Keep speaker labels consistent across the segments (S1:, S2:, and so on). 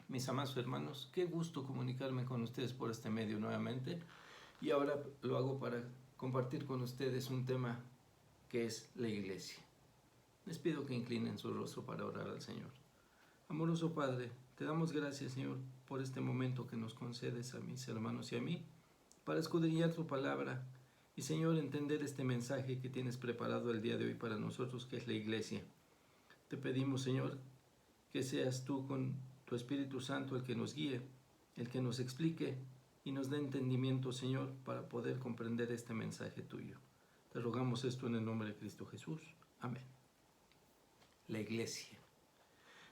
S1: mis amados hermanos, qué gusto comunicarme con ustedes por este medio nuevamente. Y ahora lo hago para compartir con ustedes un tema que es la iglesia. Les pido que inclinen su rostro para orar al Señor. Amoroso Padre, te damos gracias, Señor, por este momento que nos concedes a mis hermanos y a mí, para escudriñar tu palabra y, Señor, entender este mensaje que tienes preparado el día de hoy para nosotros, que es la iglesia. Te pedimos, Señor, que seas tú con tu Espíritu Santo el que nos guíe, el que nos explique y nos dé entendimiento, Señor, para poder comprender este mensaje tuyo. Te rogamos esto en el nombre de Cristo Jesús. Amén. La iglesia.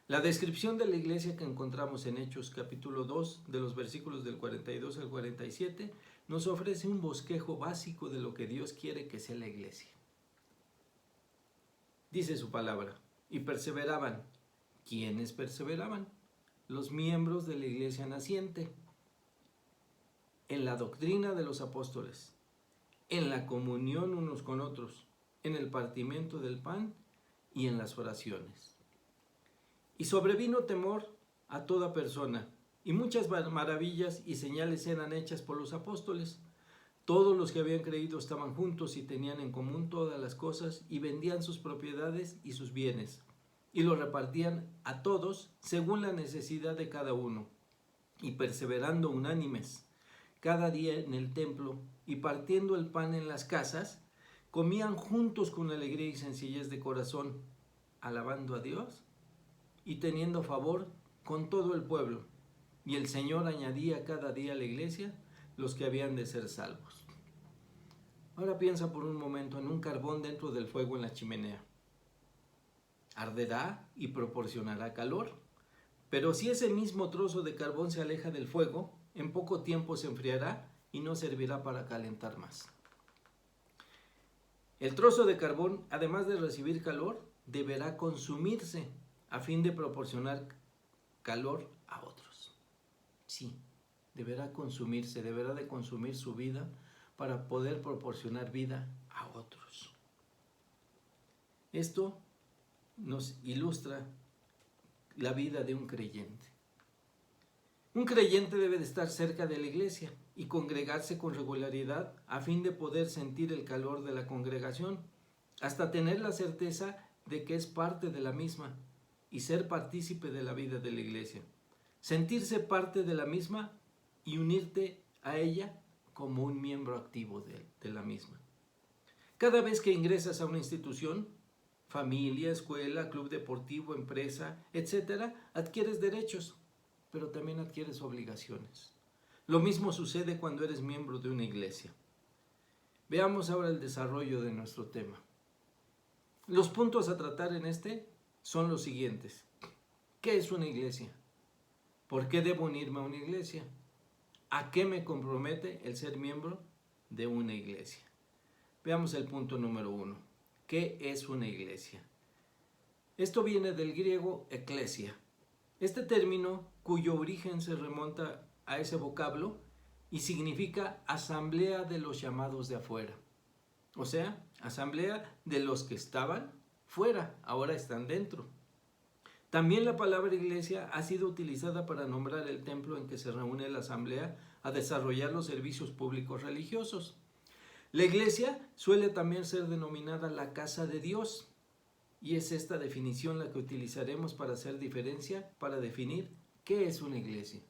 S1: La descripción de la iglesia que encontramos en Hechos capítulo 2, de los versículos del 42 al 47, nos ofrece un bosquejo básico de lo que Dios quiere que sea la iglesia. Dice su palabra, y perseveraban. ¿Quiénes perseveraban? Los miembros de la iglesia naciente, en la doctrina de los apóstoles, en la comunión unos con otros, en el partimiento del pan y en las oraciones. Y sobrevino temor a toda persona, y muchas maravillas y señales eran hechas por los apóstoles. Todos los que habían creído estaban juntos y tenían en común todas las cosas, y vendían sus propiedades y sus bienes, y los repartían a todos según la necesidad de cada uno. Y perseverando unánimes cada día en el templo, y partiendo el pan en las casas, comían juntos con alegría y sencillez de corazón, alabando a Dios y teniendo favor con todo el pueblo. Y el Señor añadía cada día a la iglesia los que habían de ser salvos. Ahora piensa por un momento en un carbón dentro del fuego en la chimenea. Arderá y proporcionará calor, pero si ese mismo trozo de carbón se aleja del fuego, en poco tiempo se enfriará y no servirá para calentar más. El trozo de carbón, además de recibir calor, deberá consumirse a fin de proporcionar calor a otros. Sí, deberá consumirse, deberá de consumir su vida para poder proporcionar vida a otros. Esto nos ilustra la vida de un creyente. Un creyente debe de estar cerca de la iglesia y congregarse con regularidad a fin de poder sentir el calor de la congregación, hasta tener la certeza de que es parte de la misma y ser partícipe de la vida de la iglesia. Sentirse parte de la misma y unirte a ella como un miembro activo de la misma. Cada vez que ingresas a una institución, familia, escuela, club deportivo, empresa, etc., adquieres derechos, pero también adquieres obligaciones. Lo mismo sucede cuando eres miembro de una iglesia. Veamos ahora el desarrollo de nuestro tema. Los puntos a tratar en este son los siguientes. ¿Qué es una iglesia? ¿Por qué debo unirme a una iglesia? ¿A qué me compromete el ser miembro de una iglesia? Veamos el punto número 1. ¿Qué es una iglesia? Esto viene del griego eklesia. Este término, cuyo origen se remonta a ese vocablo, y significa asamblea de los llamados de afuera. O sea, asamblea de los que estaban fuera, ahora están dentro. También la palabra iglesia ha sido utilizada para nombrar el templo en que se reúne la asamblea a desarrollar los servicios públicos religiosos. La iglesia suele también ser denominada la casa de Dios, y es esta definición la que utilizaremos para hacer diferencia, para definir qué es una iglesia.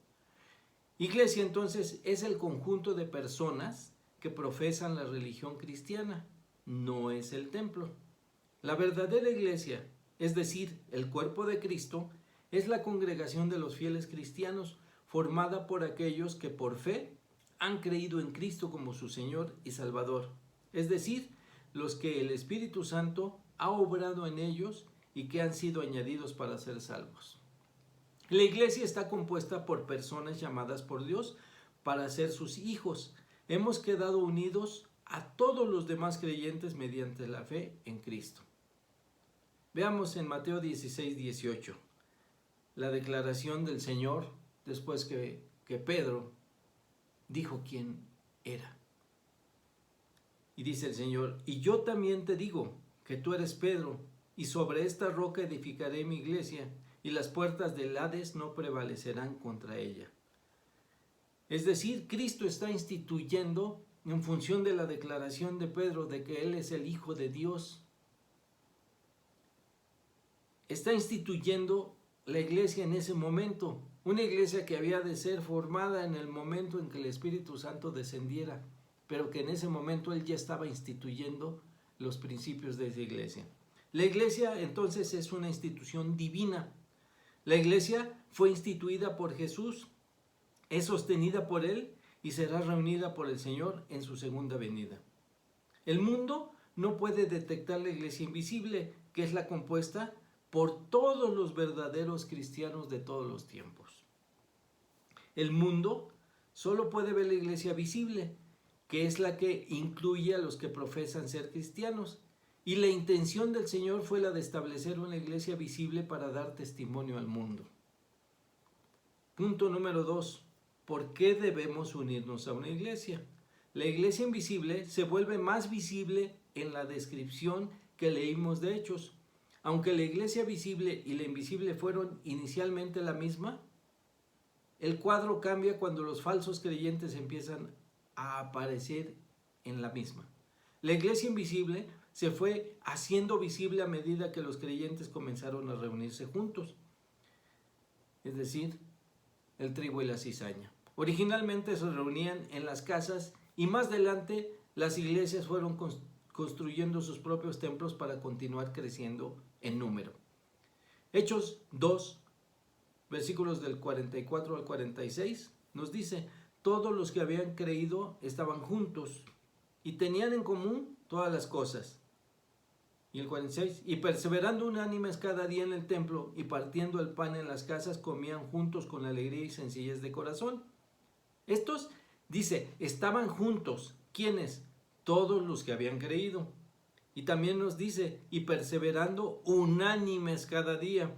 S1: Iglesia, entonces, es el conjunto de personas que profesan la religión cristiana, no es el templo. La verdadera iglesia, es decir, el cuerpo de Cristo, es la congregación de los fieles cristianos, formada por aquellos que por fe han creído en Cristo como su Señor y Salvador, es decir, los que el Espíritu Santo ha obrado en ellos y que han sido añadidos para ser salvos. La iglesia está compuesta por personas llamadas por Dios para ser sus hijos. Hemos quedado unidos a todos los demás creyentes mediante la fe en Cristo. Veamos en Mateo 16, 18, la declaración del Señor después que Pedro dijo quién era. Y dice el Señor, y yo también te digo que tú eres Pedro, y sobre esta roca edificaré mi iglesia, y las puertas del Hades no prevalecerán contra ella. Es decir, Cristo está instituyendo, en función de la declaración de Pedro de que Él es el Hijo de Dios, está instituyendo la iglesia en ese momento, una iglesia que había de ser formada en el momento en que el Espíritu Santo descendiera, pero que en ese momento Él ya estaba instituyendo los principios de esa iglesia. La iglesia entonces es una institución divina. La iglesia fue instituida por Jesús, es sostenida por Él y será reunida por el Señor en su segunda venida. El mundo no puede detectar la iglesia invisible, que es la compuesta por todos los verdaderos cristianos de todos los tiempos. El mundo solo puede ver la iglesia visible, que es la que incluye a los que profesan ser cristianos. Y la intención del Señor fue la de establecer una iglesia visible para dar testimonio al mundo. Punto número 2. ¿Por qué debemos unirnos a una iglesia? La iglesia invisible se vuelve más visible en la descripción que leímos de Hechos. Aunque la iglesia visible y la invisible fueron inicialmente la misma, el cuadro cambia cuando los falsos creyentes empiezan a aparecer en la misma. La iglesia invisible se fue haciendo visible a medida que los creyentes comenzaron a reunirse juntos. Es decir, el trigo y la cizaña. Originalmente se reunían en las casas y más adelante las iglesias fueron construyendo sus propios templos para continuar creciendo en número. Hechos 2, versículos del 44 al 46, nos dice: todos los que habían creído estaban juntos y tenían en común todas las cosas. Y el 46, y perseverando unánimes cada día en el templo y partiendo el pan en las casas, comían juntos con alegría y sencillez de corazón. Estos, dice, estaban juntos. ¿Quiénes? Todos los que habían creído. Y también nos dice, y perseverando unánimes cada día.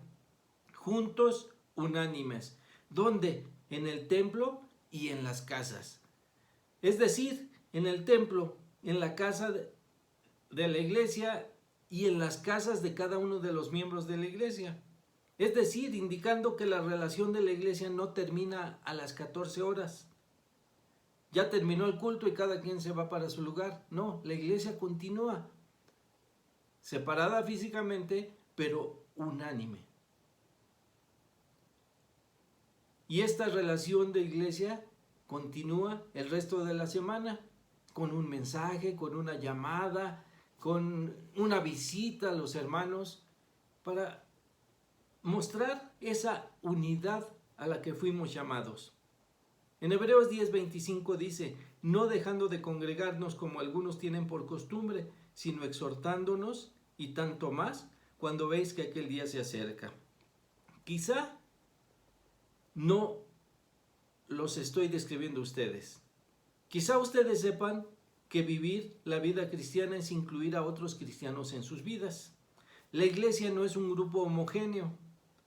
S1: Juntos, unánimes. ¿Dónde? En el templo y en las casas. Es decir, en el templo, en la casa de la iglesia y en las casas de cada uno de los miembros de la iglesia. Es decir, indicando que la relación de la iglesia no termina a las 14 horas. Ya terminó el culto y cada quien se va para su lugar. No, la iglesia continúa, separada físicamente, pero unánime. Y esta relación de iglesia continúa el resto de la semana, con un mensaje, con una llamada, con una visita a los hermanos, para mostrar esa unidad a la que fuimos llamados. En Hebreos 10:25 dice, no dejando de congregarnos como algunos tienen por costumbre, sino exhortándonos, y tanto más cuando veis que aquel día se acerca. Quizá no los estoy describiendo a ustedes. Quizá ustedes sepan que vivir la vida cristiana es incluir a otros cristianos en sus vidas. La iglesia no es un grupo homogéneo.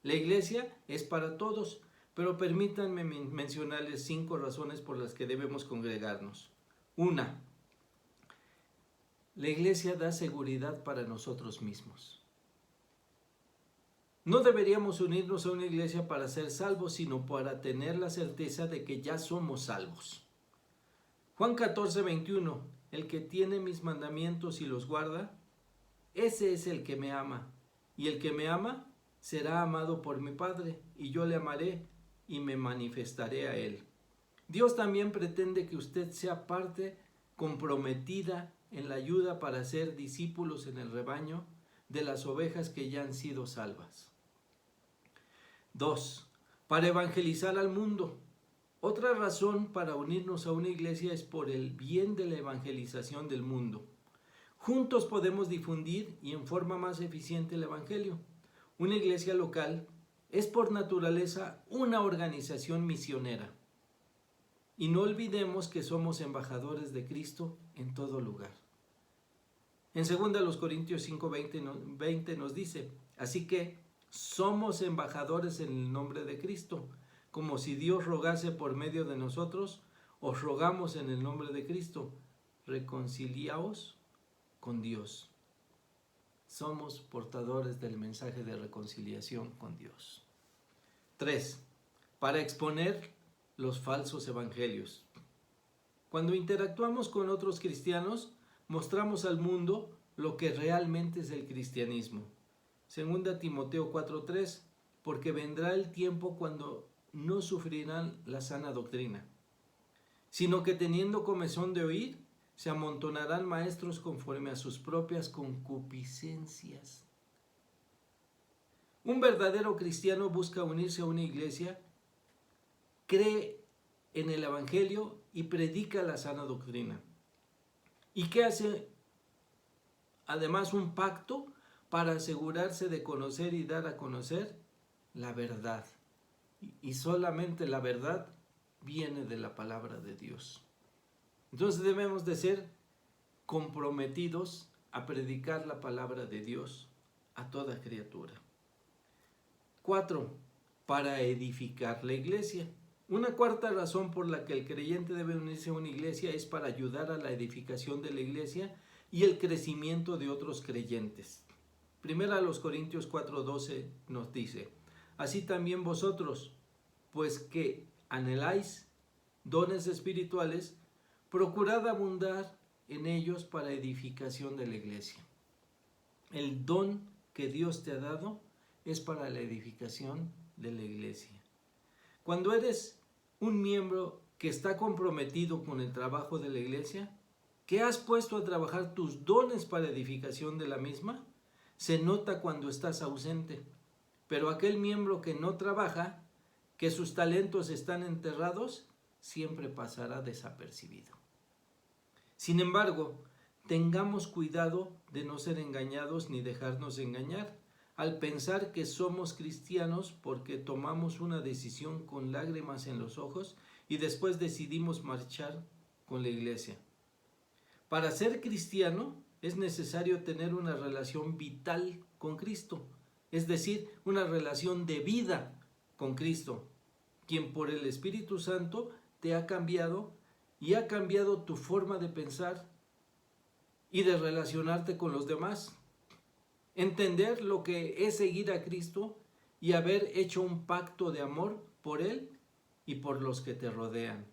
S1: La iglesia es para todos. Pero permítanme mencionarles 5 razones por las que debemos congregarnos. 1. La iglesia da seguridad para nosotros mismos. No deberíamos unirnos a una iglesia para ser salvos, sino para tener la certeza de que ya somos salvos. Juan 14:21, el que tiene mis mandamientos y los guarda, ese es el que me ama. Y el que me ama será amado por mi Padre, y yo le amaré y me manifestaré a él. Dios también pretende que usted sea parte comprometida en la ayuda para ser discípulos en el rebaño de las ovejas que ya han sido salvas. 2. Para evangelizar al mundo. Otra razón para unirnos a una iglesia es por el bien de la evangelización del mundo. Juntos podemos difundir y en forma más eficiente el evangelio. Una iglesia local es por naturaleza una organización misionera. Y no olvidemos que somos embajadores de Cristo en todo lugar. En 2 Corintios 5:20 nos dice, así que somos embajadores en el nombre de Cristo, como si Dios rogase por medio de nosotros, os rogamos en el nombre de Cristo, reconciliaos con Dios. Somos portadores del mensaje de reconciliación con Dios. 3. Para exponer los falsos evangelios. Cuando interactuamos con otros cristianos, mostramos al mundo lo que realmente es el cristianismo. 2 Timoteo 4:3, porque vendrá el tiempo cuando no sufrirán la sana doctrina, sino que teniendo comezón de oír, se amontonarán maestros conforme a sus propias concupiscencias. Un verdadero cristiano busca unirse a una iglesia, cree en el evangelio y predica la sana doctrina. ¿Y qué hace? Además, un pacto para asegurarse de conocer y dar a conocer la verdad. Y solamente la verdad viene de la palabra de Dios. Entonces debemos de ser comprometidos a predicar la palabra de Dios a toda criatura. 4. Para edificar la iglesia. Una cuarta razón por la que el creyente debe unirse a una iglesia es para ayudar a la edificación de la iglesia y el crecimiento de otros creyentes. Primera a los Corintios 4:12 nos dice: así también vosotros, pues que anheláis dones espirituales, procurad abundar en ellos para edificación de la iglesia. El don que Dios te ha dado es para la edificación de la iglesia. Cuando eres un miembro que está comprometido con el trabajo de la iglesia, que has puesto a trabajar tus dones para edificación de la misma, se nota cuando estás ausente. Pero aquel miembro que no trabaja, que sus talentos están enterrados, siempre pasará desapercibido. Sin embargo, tengamos cuidado de no ser engañados ni dejarnos engañar al pensar que somos cristianos porque tomamos una decisión con lágrimas en los ojos y después decidimos marchar con la iglesia. Para ser cristiano es necesario tener una relación vital con Cristo, es decir, una relación de vida con Cristo, quien por el Espíritu Santo te ha cambiado y ha cambiado tu forma de pensar y de relacionarte con los demás. Entender lo que es seguir a Cristo y haber hecho un pacto de amor por Él y por los que te rodean.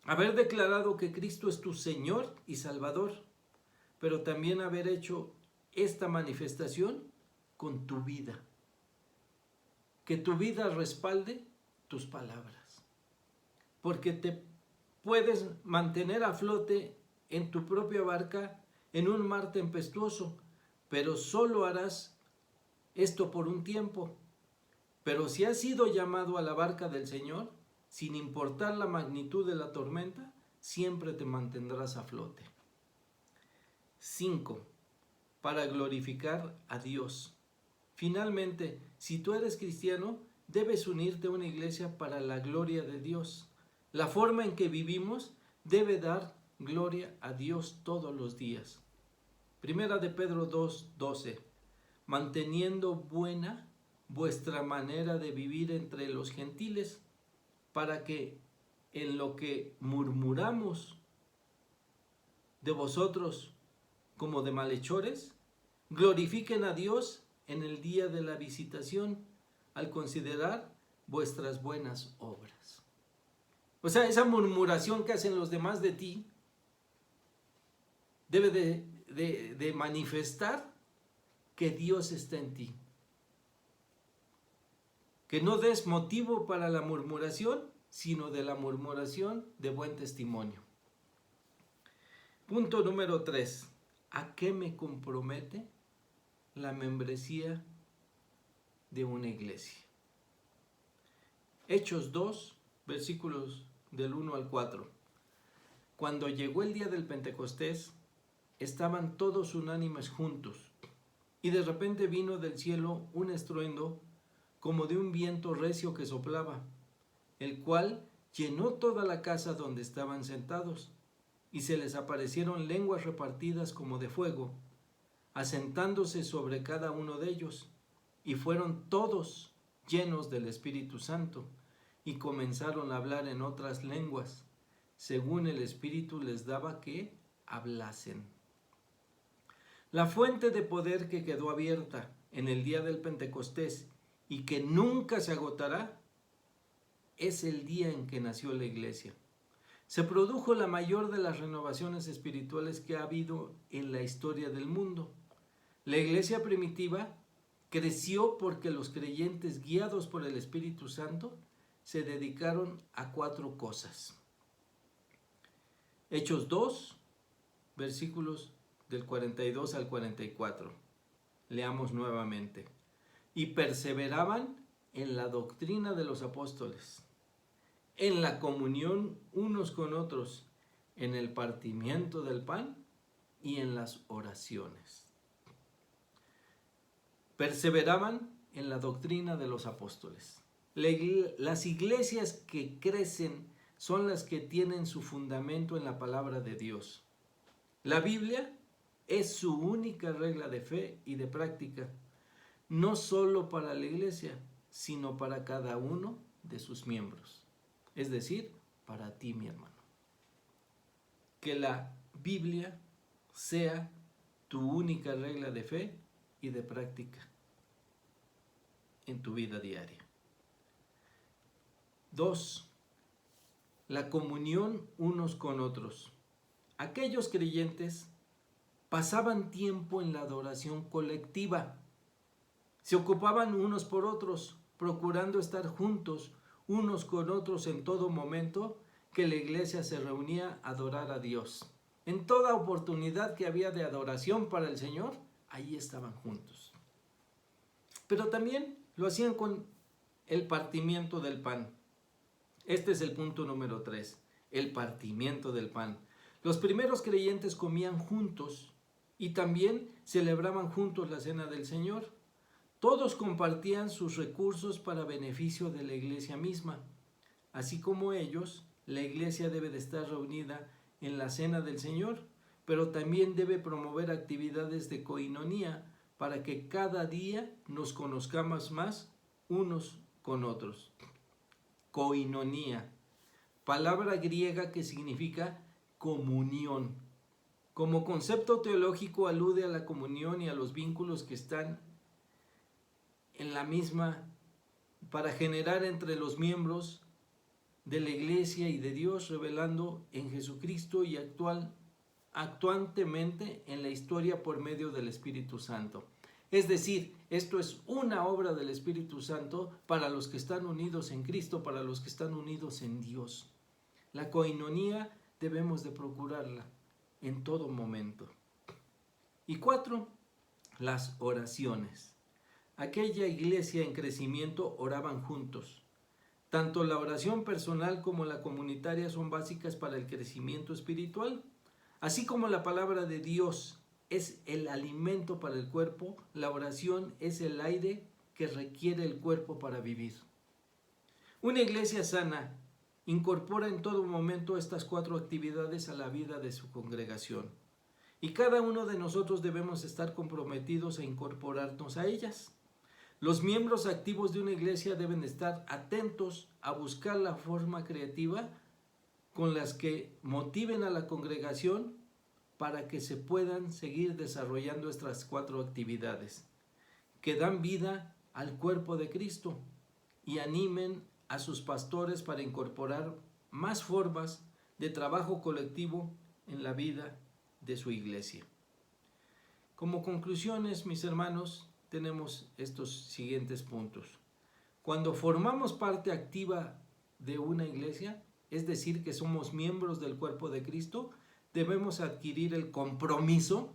S1: Haber declarado que Cristo es tu Señor y Salvador, pero también haber hecho esta manifestación con tu vida. Que tu vida respalde tus palabras, porque te puedes mantener a flote en tu propia barca en un mar tempestuoso, pero solo harás esto por un tiempo. Pero si has sido llamado a la barca del Señor, sin importar la magnitud de la tormenta, siempre te mantendrás a flote. 5. Para glorificar a Dios. Finalmente, si tú eres cristiano, debes unirte a una iglesia para la gloria de Dios. La forma en que vivimos debe dar gloria a Dios todos los días. Primera de Pedro 2:12. Manteniendo buena vuestra manera de vivir entre los gentiles, para que en lo que murmuramos de vosotros como de malhechores, glorifiquen a Dios en el día de la visitación, al considerar vuestras buenas obras. O sea, esa murmuración que hacen los demás de ti debe de manifestar que Dios está en ti. Que no des motivo para la murmuración, sino de la murmuración de buen testimonio. Punto número 3. ¿A qué me compromete la membresía de una iglesia? Hechos 2, versículos del 1 al 4. Cuando llegó el día del Pentecostés, estaban todos unánimes juntos, y de repente vino del cielo un estruendo como de un viento recio que soplaba, el cual llenó toda la casa donde estaban sentados, y se les aparecieron lenguas repartidas como de fuego, asentándose sobre cada uno de ellos, y fueron todos llenos del Espíritu Santo, y comenzaron a hablar en otras lenguas, según el Espíritu les daba que hablasen. La fuente de poder que quedó abierta en el día del Pentecostés y que nunca se agotará, es el día en que nació la iglesia. Se produjo la mayor de las renovaciones espirituales que ha habido en la historia del mundo. La iglesia primitiva creció porque los creyentes, guiados por el Espíritu Santo, se dedicaron a 4 cosas. Hechos 2, versículos del 42 al 44. Leamos nuevamente. Y perseveraban en la doctrina de los apóstoles, en la comunión unos con otros, en el partimiento del pan y en las oraciones. Perseveraban en la doctrina de los apóstoles. Las iglesias que crecen son las que tienen su fundamento en la palabra de Dios. La Biblia es su única regla de fe y de práctica, no solo para la iglesia, sino para cada uno de sus miembros. Es decir, para ti, mi hermano. Que la Biblia sea tu única regla de fe y de práctica en tu vida diaria. 2. La comunión unos con otros. Aquellos creyentes pasaban tiempo en la adoración colectiva. Se ocupaban unos por otros, procurando estar juntos unos con otros en todo momento que la iglesia se reunía a adorar a Dios. En toda oportunidad que había de adoración para el Señor, allí estaban juntos. Pero también lo hacían con el partimiento del pan. Este es el punto número 3, el partimiento del pan. Los primeros creyentes comían juntos y también celebraban juntos la cena del Señor. Todos compartían sus recursos para beneficio de la iglesia misma. Así como ellos, la iglesia debe de estar reunida en la cena del Señor, pero también debe promover actividades de coinonía para que cada día nos conozcamos más unos con otros. Coinonía, palabra griega que significa comunión. Como concepto teológico alude a la comunión y a los vínculos que están en la misma para generar entre los miembros de la iglesia y de Dios, revelando en Jesucristo y actuantemente en la historia por medio del Espíritu Santo. Es decir, esto es una obra del Espíritu Santo para los que están unidos en Cristo, para los que están unidos en Dios. La coinonía debemos de procurarla en todo momento. Y 4, las oraciones. Aquella iglesia en crecimiento oraban juntos. Tanto la oración personal como la comunitaria son básicas para el crecimiento espiritual. Así como la palabra de Dios es el alimento para el cuerpo, la oración es el aire que requiere el cuerpo para vivir. Una iglesia sana incorpora en todo momento estas 4 actividades a la vida de su congregación. Y cada uno de nosotros debemos estar comprometidos a incorporarnos a ellas. Los miembros activos de una iglesia deben estar atentos a buscar la forma creativa con las que motiven a la congregación para que se puedan seguir desarrollando estas 4 actividades que dan vida al cuerpo de Cristo y animen a sus pastores para incorporar más formas de trabajo colectivo en la vida de su iglesia. Como conclusiones, mis hermanos, tenemos estos siguientes puntos. Cuando formamos parte activa de una iglesia, es decir, que somos miembros del cuerpo de Cristo, debemos adquirir el compromiso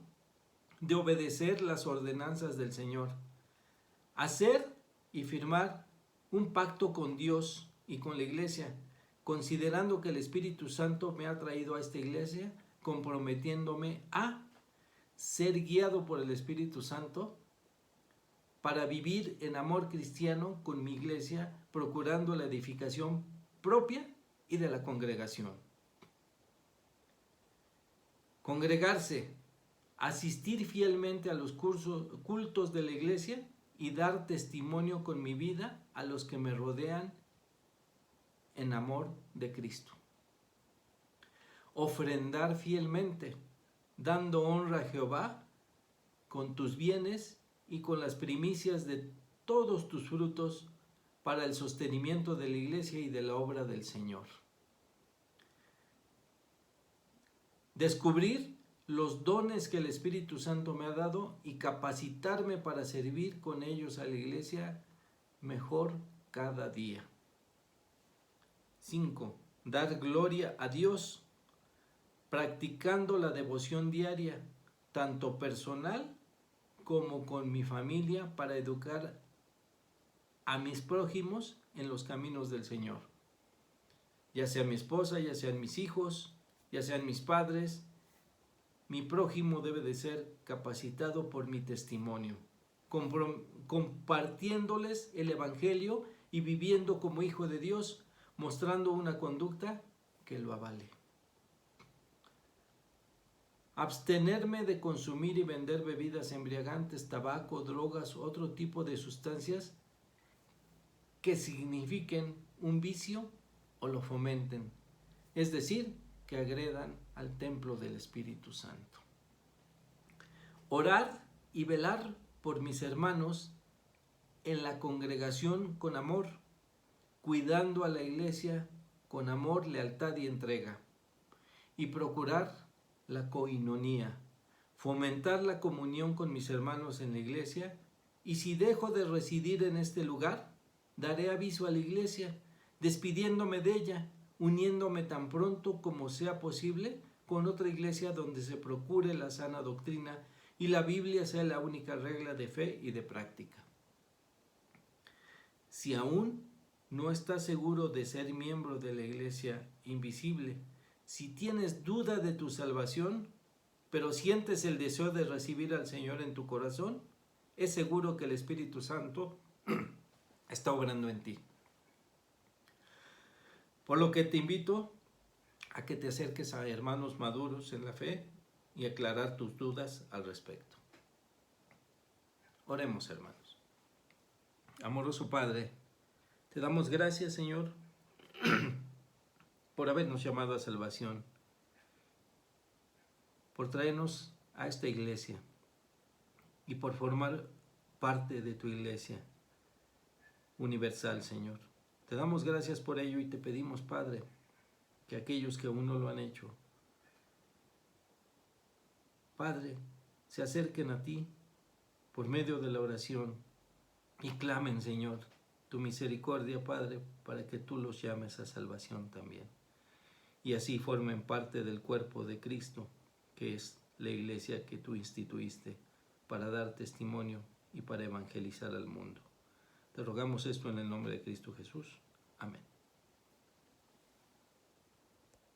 S1: de obedecer las ordenanzas del Señor, hacer y firmar un pacto con Dios y con la iglesia, considerando que el Espíritu Santo me ha traído a esta iglesia, comprometiéndome a ser guiado por el Espíritu Santo para vivir en amor cristiano con mi iglesia, procurando la edificación propia y de la congregación. Congregarse, asistir fielmente a los cultos de la iglesia y dar testimonio con mi vida a los que me rodean en amor de Cristo. Ofrendar fielmente, dando honra a Jehová con tus bienes y con las primicias de todos tus frutos para el sostenimiento de la iglesia y de la obra del Señor. Descubrir los dones que el Espíritu Santo me ha dado y capacitarme para servir con ellos a la iglesia mejor cada día. 5. Dar gloria a Dios practicando la devoción diaria, tanto personal como con mi familia, para educar a mis prójimos en los caminos del Señor. Ya sea mi esposa, ya sean mis hijos, ya sean mis padres, mi prójimo debe de ser capacitado por mi testimonio, compartiéndoles el Evangelio y viviendo como hijo de Dios, mostrando una conducta que lo avale. Abstenerme de consumir y vender bebidas embriagantes, tabaco, drogas, otro tipo de sustancias que signifiquen un vicio o lo fomenten, es decir, que agredan al templo del Espíritu Santo. Orar y velar por mis hermanos en la congregación con amor, cuidando a la iglesia con amor, lealtad y entrega, y procurar la coinonía, fomentar la comunión con mis hermanos en la iglesia, y si dejo de residir en este lugar, daré aviso a la iglesia, despidiéndome de ella, uniéndome tan pronto como sea posible con otra iglesia donde se procure la sana doctrina y la Biblia sea la única regla de fe y de práctica. Si aún no estás seguro de ser miembro de la iglesia invisible, si tienes duda de tu salvación, pero sientes el deseo de recibir al Señor en tu corazón, es seguro que el Espíritu Santo está obrando en ti. Por lo que te invito a que te acerques a hermanos maduros en la fe y aclarar tus dudas al respecto. Oremos, hermanos. Amoroso Padre, te damos gracias, Señor, por habernos llamado a salvación, por traernos a esta iglesia y por formar parte de tu iglesia universal, Señor. Te damos gracias por ello y te pedimos, Padre, que aquellos que aún no lo han hecho, Padre, se acerquen a ti por medio de la oración y clamen, Señor, tu misericordia, Padre, para que tú los llames a salvación también. Y así formen parte del cuerpo de Cristo, que es la iglesia que tú instituiste para dar testimonio y para evangelizar al mundo. Te rogamos esto en el nombre de Cristo Jesús.